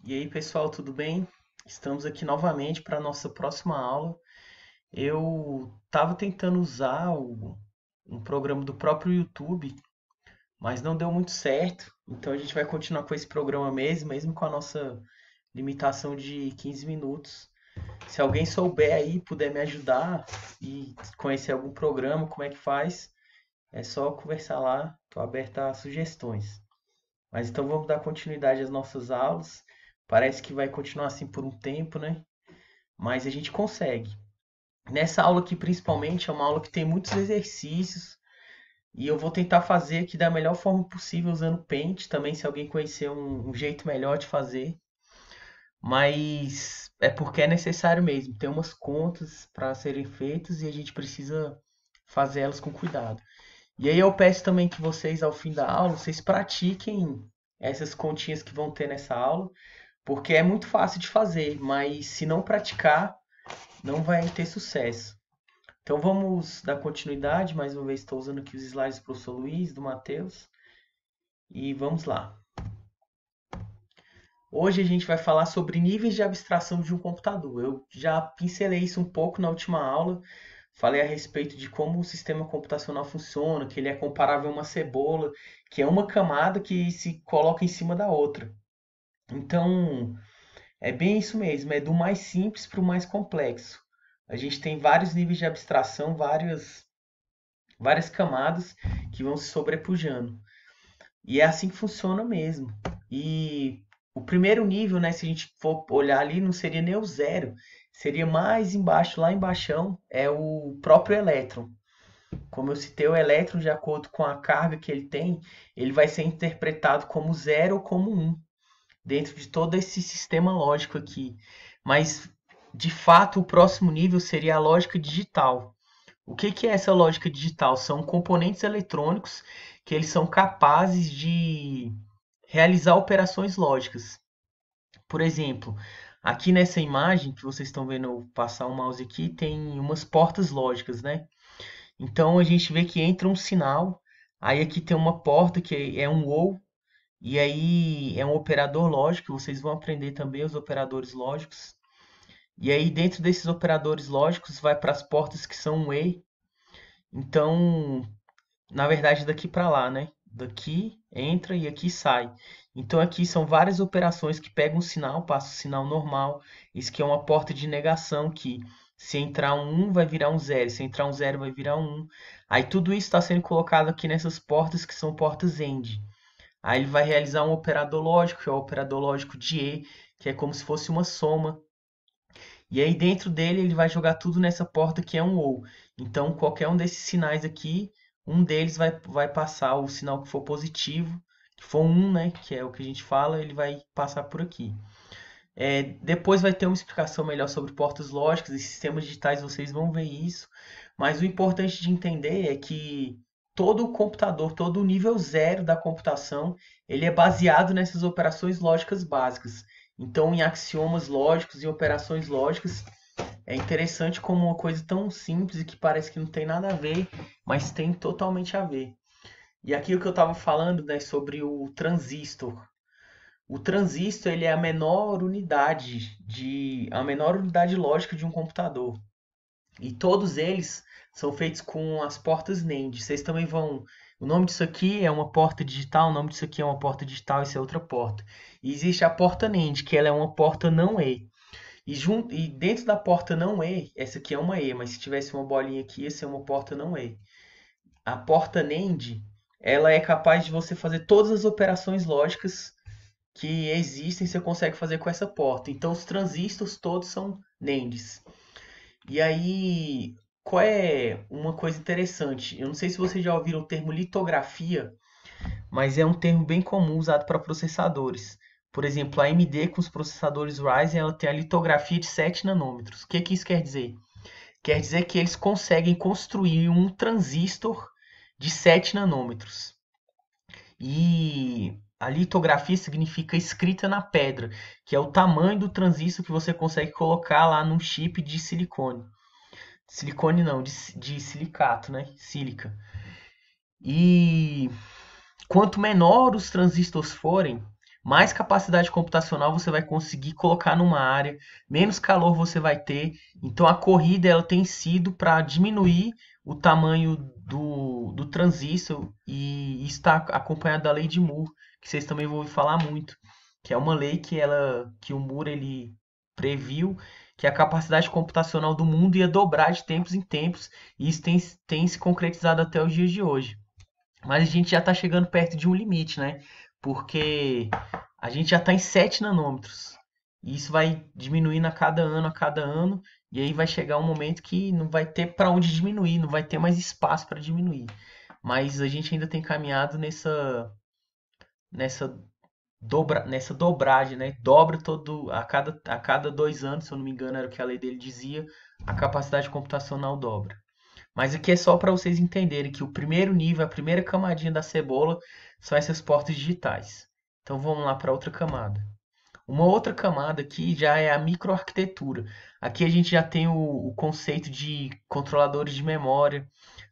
E aí, pessoal, tudo bem? Estamos aqui novamente para a nossa próxima aula. Eu estava tentando usar um programa do próprio YouTube, mas não deu muito certo. Então a gente vai continuar com esse programa mesmo com a nossa limitação de 15 minutos. Se alguém souber aí, puder me ajudar e conhecer algum programa, como é que faz, é só conversar lá. Estou aberto a sugestões. Mas então vamos dar continuidade às nossas aulas. Parece que vai continuar assim por um tempo, né? Mas a gente consegue. Nessa aula aqui, principalmente, é uma aula que tem muitos exercícios e eu vou tentar fazer aqui da melhor forma possível usando o Paint. Também, se alguém conhecer um jeito melhor de fazer. Mas é porque é necessário mesmo. Tem umas contas para serem feitas e a gente precisa fazer elas com cuidado. E aí eu peço também que vocês, ao fim da aula, vocês pratiquem essas continhas que vão ter nessa aula, porque é muito fácil de fazer, mas se não praticar, não vai ter sucesso. Então vamos dar continuidade, mais uma vez estou usando aqui os slides do professor Luiz, do Matheus, e vamos lá. Hoje a gente vai falar sobre níveis de abstração de um computador. Eu já pincelei isso um pouco na última aula, falei a respeito de como o sistema computacional funciona, que ele é comparável a uma cebola, que é uma camada que se coloca em cima da outra. Então, é bem isso mesmo, é do mais simples para o mais complexo. A gente tem vários níveis de abstração, várias camadas que vão se sobrepujando. E é assim que funciona mesmo. E o primeiro nível, né, se a gente for olhar ali, não seria nem o zero, seria mais embaixo, lá embaixo, é o próprio elétron. Como eu citei, o elétron, de acordo com a carga que ele tem, ele vai ser interpretado como zero ou como um, dentro de todo esse sistema lógico aqui. Mas, de fato, o próximo nível seria a lógica digital. O que que é essa lógica digital? São componentes eletrônicos que eles são capazes de realizar operações lógicas. Por exemplo, aqui nessa imagem que vocês estão vendo eu passar o mouse aqui, tem umas portas lógicas, né? Então a gente vê que entra um sinal, aí aqui tem uma porta que é um OR, e aí é um operador lógico, vocês vão aprender também os operadores lógicos. E aí dentro desses operadores lógicos vai para as portas que são um WHEI. Então, na verdade, daqui para lá, né? Daqui entra e aqui sai. Então aqui são várias operações que pegam um sinal, passa o sinal normal. Isso que é uma porta de negação que se entrar um vai virar um zero, se entrar um zero vai virar um 1. Aí tudo isso está sendo colocado aqui nessas portas que são portas AND. Aí ele vai realizar um operador lógico, que é o operador lógico de E, que é como se fosse uma soma. E aí dentro dele ele vai jogar tudo nessa porta que é um OR. Então qualquer um desses sinais aqui, um deles vai passar o sinal que for positivo, que for um, né, que é o que a gente fala, ele vai passar por aqui. Depois vai ter uma explicação melhor sobre portas lógicas e sistemas digitais, vocês vão ver isso. Mas o importante de entender é que todo o computador, todo o nível zero da computação, ele é baseado nessas operações lógicas básicas. Então, em axiomas lógicos e operações lógicas, é interessante como uma coisa tão simples e que parece que não tem nada a ver, mas tem totalmente a ver. E aqui o que eu estava falando, né, sobre o transistor. O transistor ele é a menor unidade lógica de um computador. E todos eles são feitos com as portas NAND. Vocês também vão. O nome disso aqui é uma porta digital, o nome disso aqui é uma porta digital, isso é outra porta. E existe a porta NAND, que ela é uma porta não E. E dentro da porta não E, essa aqui é uma E, mas se tivesse uma bolinha aqui, ia ser uma porta não E. A porta NAND, ela é capaz de você fazer todas as operações lógicas que existem, você consegue fazer com essa porta. Então os transistores todos são NANDs. E aí, qual é uma coisa interessante? Eu não sei se vocês já ouviram o termo litografia, mas é um termo bem comum usado para processadores. Por exemplo, a AMD com os processadores Ryzen, ela tem a litografia de 7 nanômetros. O que que isso quer dizer? Quer dizer que eles conseguem construir um transistor de 7 nanômetros. E a litografia significa escrita na pedra, que é o tamanho do transistor que você consegue colocar lá num chip de silicone. Silicone não, de silicato, né? Sílica. E quanto menor os transistores forem, mais capacidade computacional você vai conseguir colocar numa área, menos calor você vai ter. Então a corrida ela tem sido para diminuir o tamanho do transistor e isso está acompanhado da lei de Moore, que vocês também vão ouvir falar muito, que é uma lei que o Moore ele previu que a capacidade computacional do mundo ia dobrar de tempos em tempos, e isso tem se concretizado até os dias de hoje. Mas a gente já está chegando perto de um limite, né? Porque a gente já está em 7 nanômetros. E isso vai diminuindo a cada ano, e aí vai chegar um momento que não vai ter para onde diminuir, não vai ter mais espaço para diminuir. Mas a gente ainda tem caminhado nessa nessa dobragem, né? Dobra todo a cada 2 anos, se eu não me engano, era o que a lei dele dizia, a capacidade computacional dobra. Mas aqui é só para vocês entenderem que o primeiro nível, a primeira camadinha da cebola, são essas portas digitais. Então vamos lá para outra camada. Uma outra camada aqui já é a microarquitetura. Aqui a gente já tem o conceito de controladores de memória,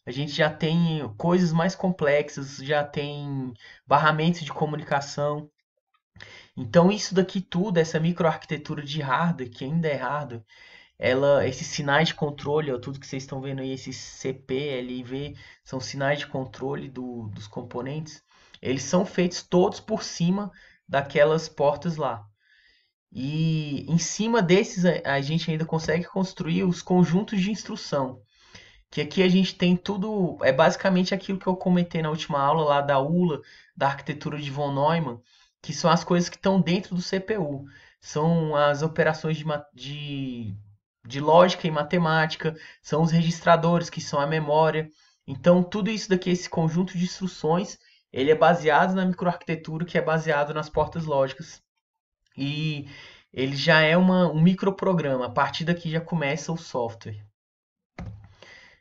a gente já tem coisas mais complexas, já tem barramentos de comunicação. Então isso daqui tudo, essa microarquitetura de hardware, que ainda é hardware, esses sinais de controle, ó, tudo que vocês estão vendo aí, esses CP, LIV, são sinais de controle dos componentes. Eles são feitos todos por cima daquelas portas lá. E em cima desses a gente ainda consegue construir os conjuntos de instrução. Que aqui a gente tem tudo, é basicamente aquilo que eu comentei na última aula lá da ULA, da arquitetura de von Neumann, que são as coisas que estão dentro do CPU. São as operações de lógica e matemática, são os registradores, que são a memória. Então, tudo isso daqui, esse conjunto de instruções, ele é baseado na microarquitetura, que é baseado nas portas lógicas. E ele já é um microprograma. A partir daqui já começa o software.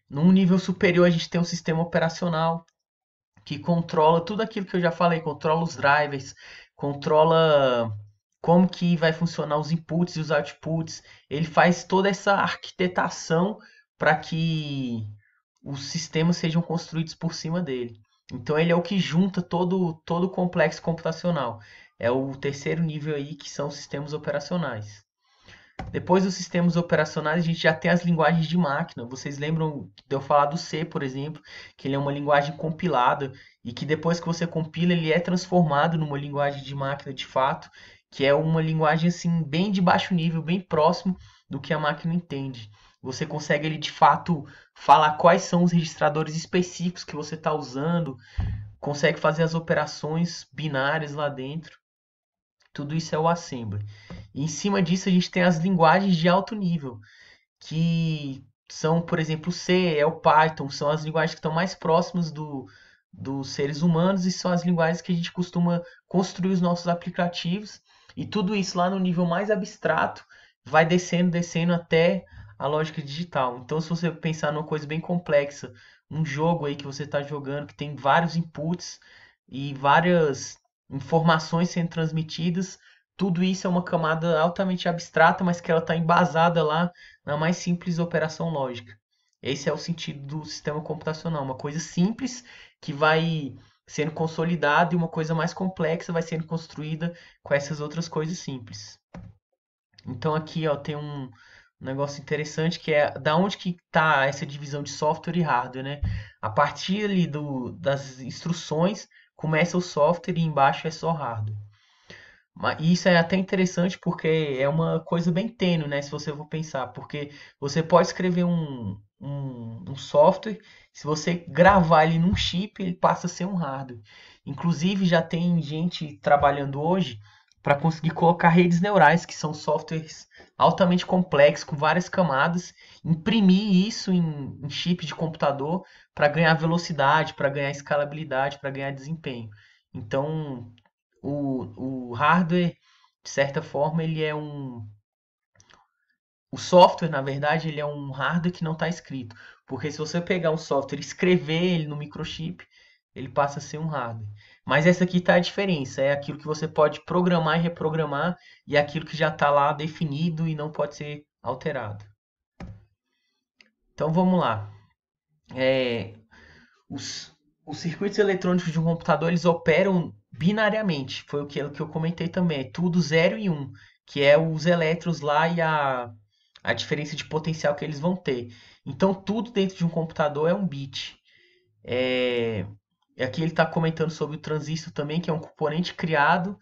Num nível superior, a gente tem um sistema operacional que controla tudo aquilo que eu já falei, controla os drivers, controla como que vai funcionar os inputs e os outputs. Ele faz toda essa arquitetação para que os sistemas sejam construídos por cima dele. Então ele é o que junta todo o complexo computacional. É o terceiro nível aí que são os sistemas operacionais. Depois dos sistemas operacionais, a gente já tem as linguagens de máquina. Vocês lembram de eu falar do C, por exemplo, que ele é uma linguagem compilada e que depois que você compila, ele é transformado numa linguagem de máquina de fato, que é uma linguagem assim bem de baixo nível, bem próximo do que a máquina entende. Você consegue ele de fato falar quais são os registradores específicos que você está usando, consegue fazer as operações binárias lá dentro. Tudo isso é o assembly. E em cima disso a gente tem as linguagens de alto nível, que são, por exemplo, o C, é o Python, são as linguagens que estão mais próximas dos seres humanos e são as linguagens que a gente costuma construir os nossos aplicativos. E tudo isso lá no nível mais abstrato vai descendo, descendo até a lógica digital. Então, se você pensar numa coisa bem complexa, um jogo aí que você está jogando que tem vários inputs e várias informações sendo transmitidas, tudo isso é uma camada altamente abstrata, mas que ela está embasada lá na mais simples operação lógica. Esse é o sentido do sistema computacional, uma coisa simples que vai sendo consolidada e uma coisa mais complexa vai sendo construída com essas outras coisas simples. Então aqui ó, tem um negócio interessante que é da onde que está essa divisão de software e hardware, né? A partir ali das instruções começa o software e embaixo é só hardware. E isso é até interessante porque é uma coisa bem tênue, né? Se você for pensar, porque você pode escrever um software, se você gravar ele num chip, ele passa a ser um hardware. Inclusive, já tem gente trabalhando hoje para conseguir colocar redes neurais, que são softwares altamente complexos, com várias camadas, imprimir isso em chip de computador para ganhar velocidade, para ganhar escalabilidade, para ganhar desempenho. Então, o hardware, de certa forma, ele é um. O software, na verdade, ele é um hardware que não está escrito. Porque se você pegar um software e escrever ele no microchip, ele passa a ser um hardware. Mas essa aqui está a diferença. É aquilo que você pode programar e reprogramar, e é aquilo que já está lá definido e não pode ser alterado. Então vamos lá. É, os circuitos eletrônicos de um computador eles operam binariamente. Foi que eu comentei também. É tudo 0 e 1, que é os elétrons lá e a diferença de potencial que eles vão ter. Então, tudo dentro de um computador é um bit. É, aqui ele está comentando sobre o transistor também, que é um componente criado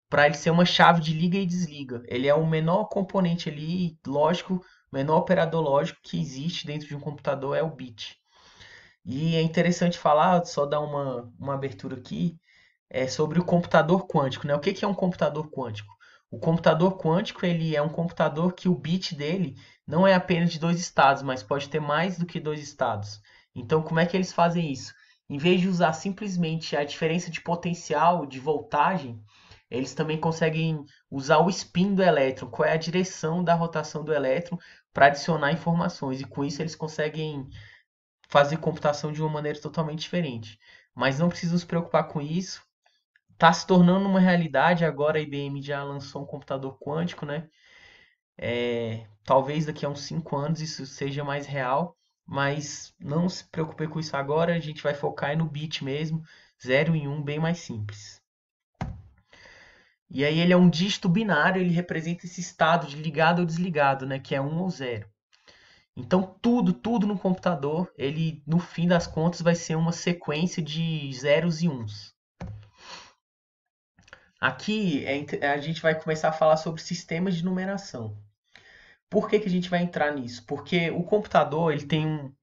para ele ser uma chave de liga e desliga. Ele é o menor componente ali, lógico, o menor operador lógico que existe dentro de um computador é o bit. E é interessante falar, só dar uma abertura aqui, sobre o computador quântico, né? O que que é um computador quântico? O computador quântico ele é um computador que o bit dele não é apenas de dois estados, mas pode ter mais do que dois estados. Então, como é que eles fazem isso? Em vez de usar simplesmente a diferença de potencial, de voltagem, eles também conseguem usar o spin do elétron, qual é a direção da rotação do elétron, para adicionar informações. E com isso eles conseguem fazer computação de uma maneira totalmente diferente. Mas não precisa se preocupar com isso. Está se tornando uma realidade. Agora a IBM já lançou um computador quântico, né? Talvez daqui a uns 5 anos isso seja mais real, mas não se preocupe com isso agora. A gente vai focar no bit mesmo, 0 e 1, bem mais simples. E aí ele é um dígito binário, ele representa esse estado de ligado ou desligado, né? Que é 1 ou 0. Então tudo no computador, ele no fim das contas vai ser uma sequência de zeros e uns. Aqui a gente vai começar a falar sobre sistemas de numeração. Por que que a gente vai entrar nisso? Porque o computador ele tem um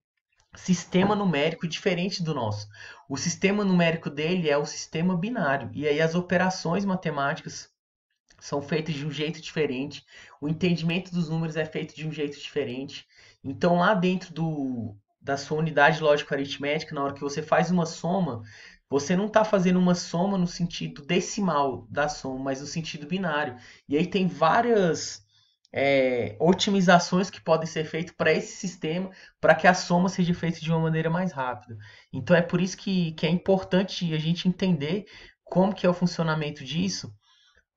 sistema numérico diferente do nosso. O sistema numérico dele é o sistema binário. E aí as operações matemáticas são feitas de um jeito diferente. O entendimento dos números é feito de um jeito diferente. Então, lá dentro da sua unidade lógico-aritmética, na hora que você faz uma soma, você não está fazendo uma soma no sentido decimal da soma, mas no sentido binário. E aí tem várias otimizações que podem ser feitas para esse sistema, para que a soma seja feita de uma maneira mais rápida. Então é por isso que é importante a gente entender como que é o funcionamento disso,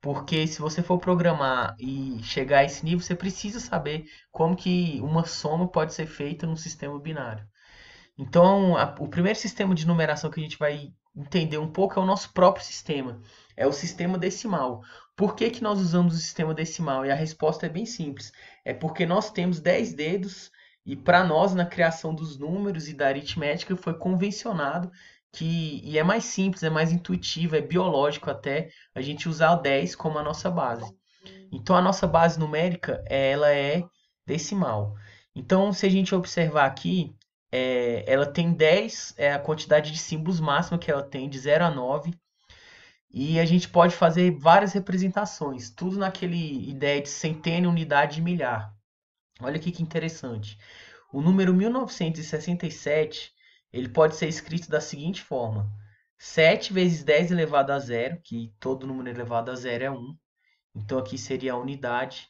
porque se você for programar e chegar a esse nível, você precisa saber como que uma soma pode ser feita num sistema binário. Então, o primeiro sistema de numeração que a gente vai entender um pouco é o nosso próprio sistema. É o sistema decimal. Por que que nós usamos o sistema decimal? E a resposta é bem simples. É porque nós temos 10 dedos e para nós, na criação dos números e da aritmética, foi convencionado e é mais simples, é mais intuitivo, é biológico até a gente usar o 10 como a nossa base. Então, a nossa base numérica, ela é decimal. Então, se a gente observar aqui, ela tem 10, é a quantidade de símbolos máxima que ela tem, de 0 a 9. E a gente pode fazer várias representações, tudo naquele ideia de centena, unidade e milhar. Olha aqui que interessante. O número 1967, ele pode ser escrito da seguinte forma: 7 vezes 10 elevado a zero, que todo número elevado a zero é 1. Então aqui seria a unidade,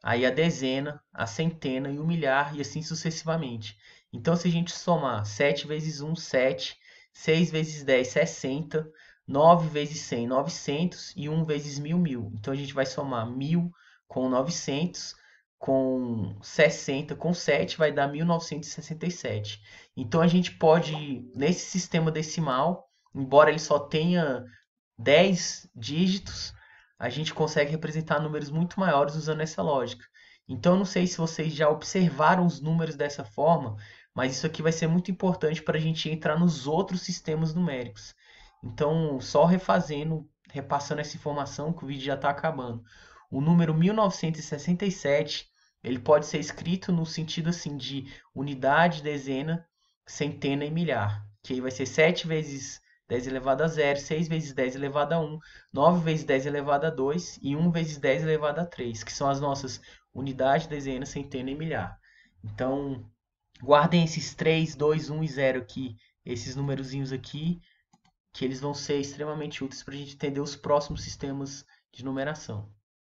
aí a dezena, a centena e o milhar e assim sucessivamente. Então se a gente somar 7 vezes 1, 7, 6 vezes 10, 60, 9 vezes 100, 900 e 1 vezes 1000, 1000. Então a gente vai somar 1000 com 900 com 60 com 7 vai dar 1967. Então a gente pode, nesse sistema decimal, embora ele só tenha 10 dígitos, a gente consegue representar números muito maiores usando essa lógica. Então, eu não sei se vocês já observaram os números dessa forma, mas isso aqui vai ser muito importante para a gente entrar nos outros sistemas numéricos. Então, só refazendo, repassando essa informação, que o vídeo já está acabando. O número 1967, ele pode ser escrito no sentido assim de unidade, dezena, centena e milhar, que aí vai ser 7 vezes 10 elevado a zero, 6 vezes 10 elevado a 1, 9 vezes 10 elevado a 2 e 1 vezes 10 elevado a 3, que são as nossas unidade, dezena, centena e milhar. Então, guardem esses 3, 2, 1 e 0 aqui, esses numerozinhos aqui, que eles vão ser extremamente úteis para a gente entender os próximos sistemas de numeração.